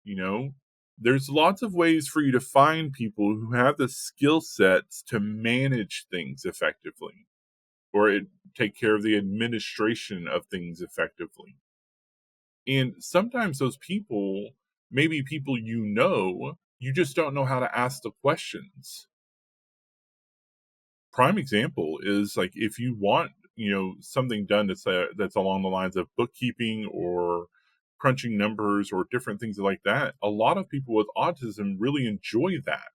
You know, there's lots of ways for you to find people who have the skill sets to manage things effectively or take care of the administration of things effectively. And sometimes those people, maybe people you just don't know how to ask the questions. Prime example is like if you want, something done that's along the lines of bookkeeping or crunching numbers or different things like that. A lot of people with autism really enjoy that.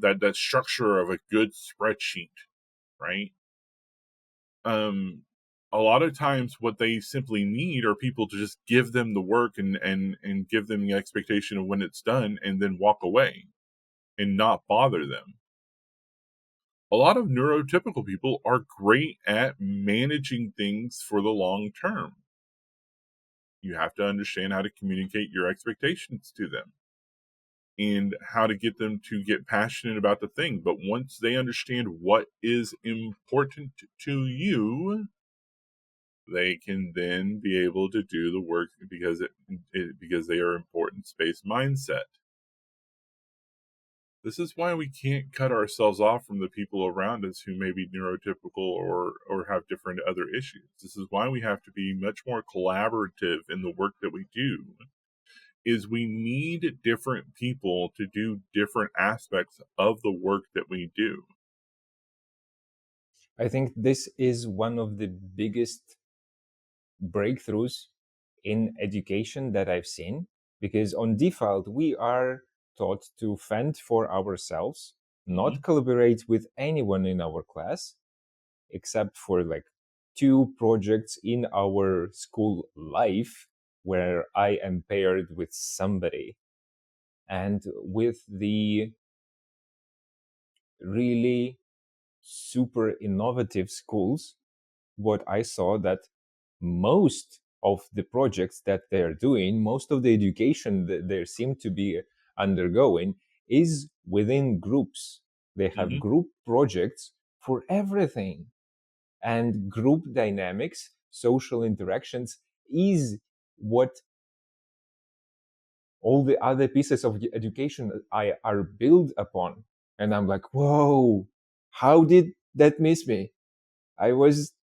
That structure of a good spreadsheet, right? Um a lot of times what they simply need are people to just give them the work and give them the expectation of when it's done and then walk away and not bother them. A lot of neurotypical people are great at managing things for the long term. You have to understand how to communicate your expectations to them and how to get them to get passionate about the thing. But once they understand what is important to you, they can then be able to do the work because they are important space mindset. This is why we can't cut ourselves off from the people around us who may be neurotypical or have different other issues. This is why we have to be much more collaborative in the work that we do. Is we need different people to do different aspects of the work that we do. I think this is one of the biggest breakthroughs in education that I've seen, because on default, we are taught to fend for ourselves, Hmm. not collaborate with anyone in our class, except for like two projects in our school life where I am paired with somebody. And with the really super innovative schools, what I saw that most of the projects that they're doing, most of the education that they seem to be undergoing is within groups. They have Hmm. group projects for everything. And group dynamics, social interactions is what all the other pieces of education are built upon. And I'm like, whoa, how did that miss me? I was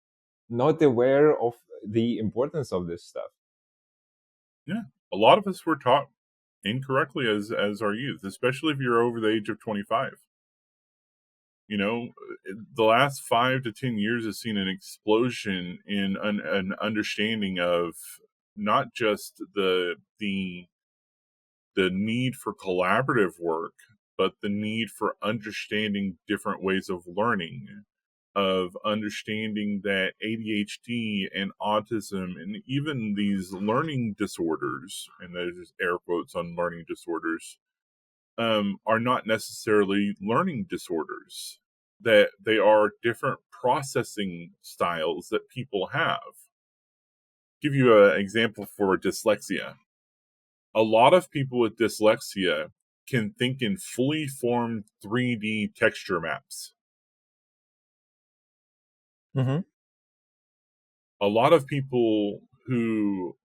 not aware of the importance of this stuff. Yeah, a lot of us were taught incorrectly as our youth, especially if you're over the age of 25. You know, the last 5 to 10 years has seen an explosion in an understanding of not just the need for collaborative work, but the need for understanding different ways of learning, of understanding that ADHD and autism and even these learning disorders, and there's air quotes on learning disorders, are not necessarily learning disorders, that they are different processing styles that people have. Give you an example for dyslexia. A lot of people with dyslexia can think in fully formed 3D texture maps. Mm-hmm. A lot of people who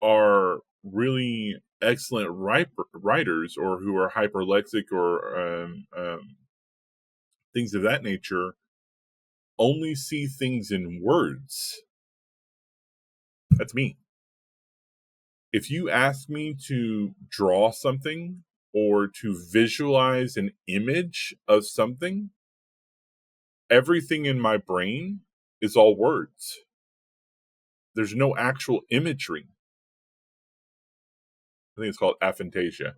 are really excellent writers or who are hyperlexic or things of that nature only see things in words. That's me. If you ask me to draw something or to visualize an image of something, everything in my brain is all words. There's no actual imagery. I think it's called aphantasia.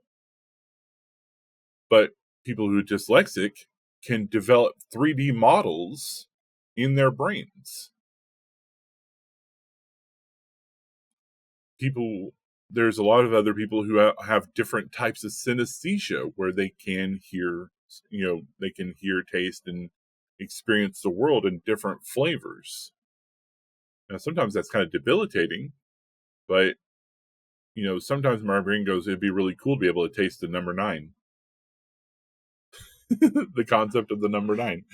But people who are dyslexic can develop 3D models in their brains. There's a lot of other people who have different types of synesthesia where they can hear, they can hear, taste, and experience the world in different flavors. Now, sometimes that's kind of debilitating, but sometimes my brain goes, it'd be really cool to be able to taste the number nine. The concept of the number nine,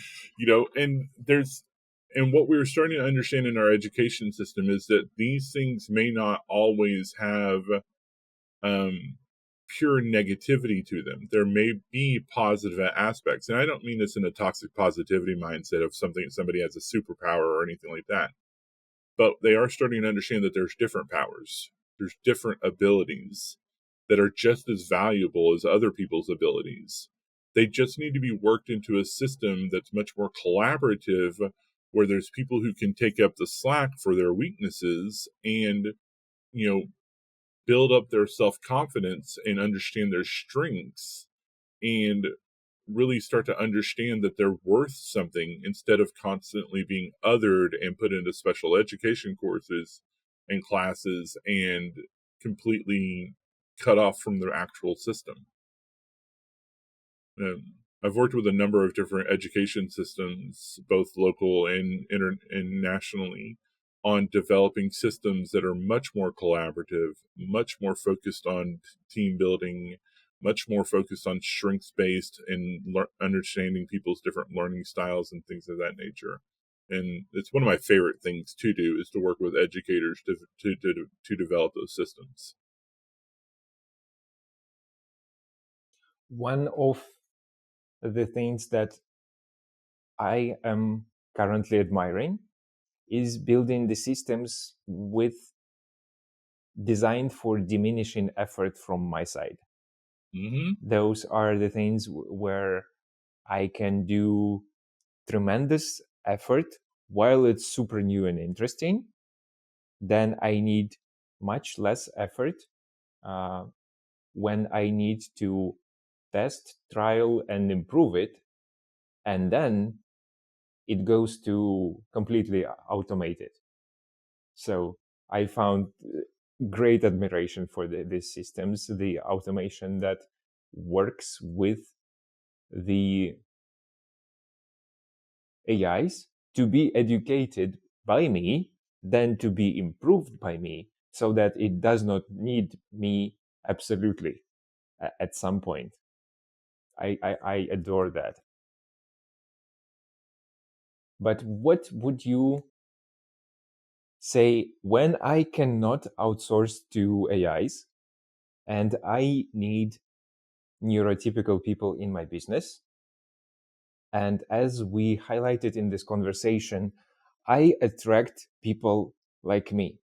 and what we're starting to understand in our education system is that these things may not always have um, pure negativity to them. There may be positive aspects, and I don't mean this in a toxic positivity mindset of somebody has a superpower or anything like that. But they are starting to understand that there's different powers, there's different abilities that are just as valuable as other people's abilities. They just need to be worked into a system that's much more collaborative, where there's people who can take up the slack for their weaknesses and, you know, build up their self confidence and understand their strengths and really start to understand that they're worth something instead of constantly being othered and put into special education courses and classes and completely cut off from their actual system. I've worked with a number of different education systems, both local and nationally, on developing systems that are much more collaborative, much more focused on team building, much more focused on strengths based and understanding people's different learning styles and things of that nature. And it's one of my favorite things to do is to work with educators to develop those systems. One of the things that I am currently admiring is building the systems with designed for diminishing effort from my side. Mm-hmm. Those are the things where I can do tremendous effort while it's super new and interesting. Then I need much less effort uh, when I need to test, trial, and improve it. And then it goes to completely automated. So I found great admiration for these systems, the automation that works with the AIs to be educated by me, then to be improved by me, so that it does not need me absolutely at some point. I adore that. But what would you say when I cannot outsource to AIs and I need neurotypical people in my business? And as we highlighted in this conversation, I attract people like me.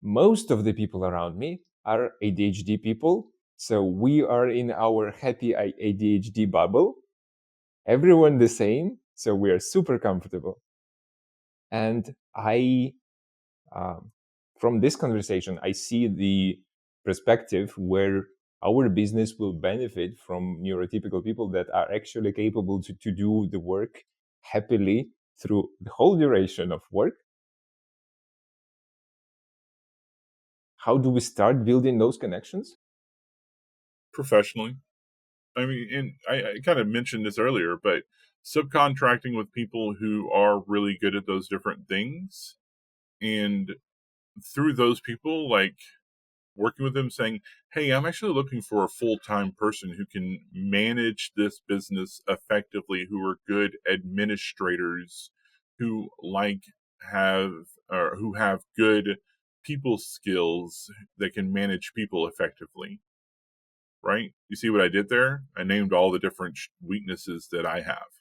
Most of the people around me are ADHD people. So we are in our happy ADHD bubble. everyone the same, so we are super comfortable. And um, from this conversation, I see the perspective where our business will benefit from neurotypical people that are actually capable to do the work happily through the whole duration of work. How do we start building those connections? Professionally. I mean, and I kind of mentioned this earlier, but subcontracting with people who are really good at those different things, and through those people, like working with them saying, hey, I'm actually looking for a full-time person who can manage this business effectively, who are good administrators, who have or who have good people skills that can manage people effectively. Right? You see what I did there? I named all the different weaknesses that I have.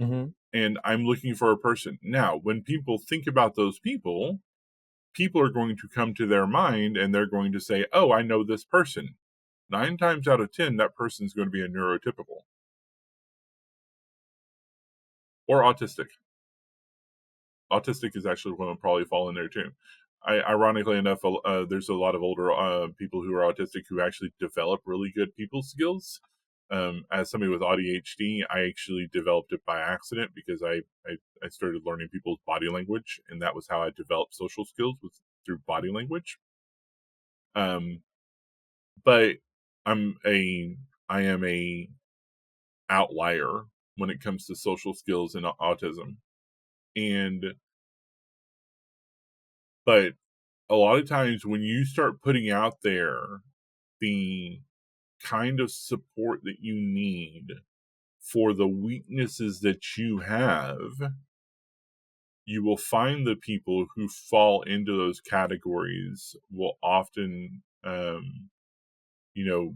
Mm-hmm. And I'm looking for a person. Now, when people think about those people are going to come to their mind and they're going to say, oh, I know this person. 9 times out of 10, that person's going to be a neurotypical or autistic. Autistic is actually one that will probably fall in there too. Ironically enough, there's a lot of older people who are autistic who actually develop really good people skills. As somebody with ADHD, I actually developed it by accident because I started learning people's body language, and that was how I developed social skills, was through body language. Um, but I'm a I am a outlier when it comes to social skills and autism, and but a lot of times when you start putting out there the kind of support that you need for the weaknesses that you have, you will find the people who fall into those categories will often, you know,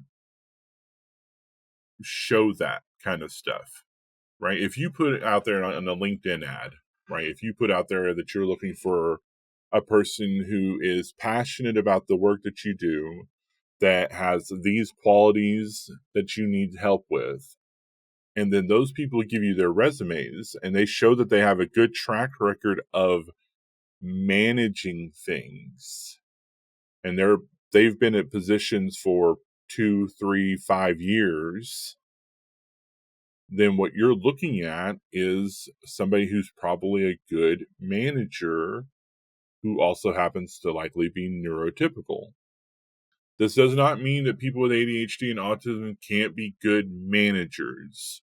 show that kind of stuff, right? If you put it out there on a LinkedIn ad, right? If you put out there that you're looking for a person who is passionate about the work that you do, that has these qualities that you need help with, and then those people give you their resumes and they show that they have a good track record of managing things, and they've been at positions for 2, 3, 5 years, then what you're looking at is somebody who's probably a good manager who also happens to likely be neurotypical. This does not mean that people with ADHD and autism can't be good managers.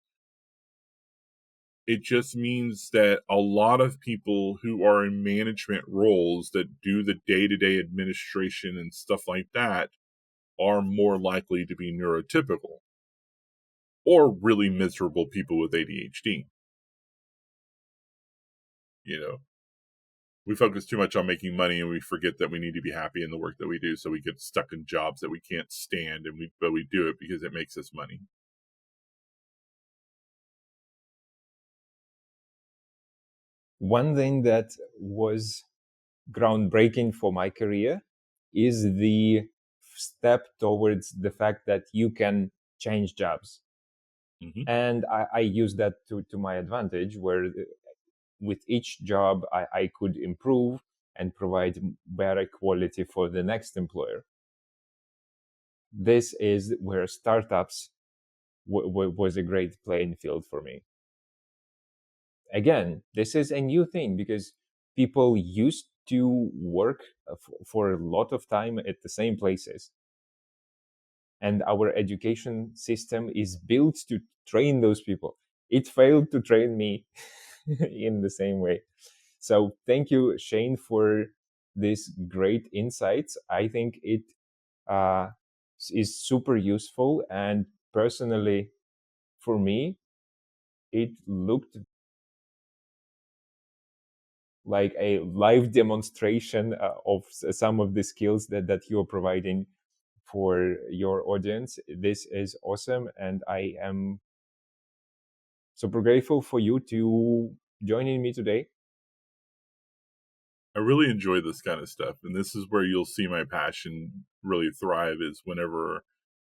It just means that a lot of people who are in management roles that do the day-to-day administration and stuff like that are more likely to be neurotypical or really miserable people with ADHD. You know, we focus too much on making money and we forget that we need to be happy in the work that we do, so we get stuck in jobs that we can't stand, but we do it because it makes us money. One thing that was groundbreaking for my career is the step towards the fact that you can change jobs. Mm-hmm. And I use that to my advantage, where with each job I could improve and provide better quality for the next employer. This is where startups was a great playing field for me. Again, this is a new thing because people used to work for a lot of time at the same places, and our education system is built to train those people. It failed to train me in the same way. So thank you, Shane, for this great insights. I think it uh, is super useful, and personally, for me, it looked like a live demonstration of some of the skills that you're providing for your audience. This is awesome, and I am super grateful for you to joining me today. I really enjoy this kind of stuff, and this is where you'll see my passion really thrive, is whenever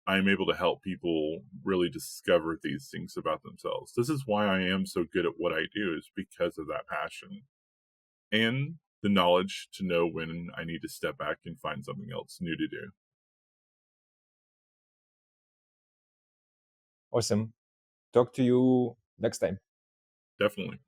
I'm able to help people really discover these things about themselves. This is why I am so good at what I do, is because of that passion and the knowledge to know when I need to step back and find something else new to do. Awesome. Talk to you next time. Definitely.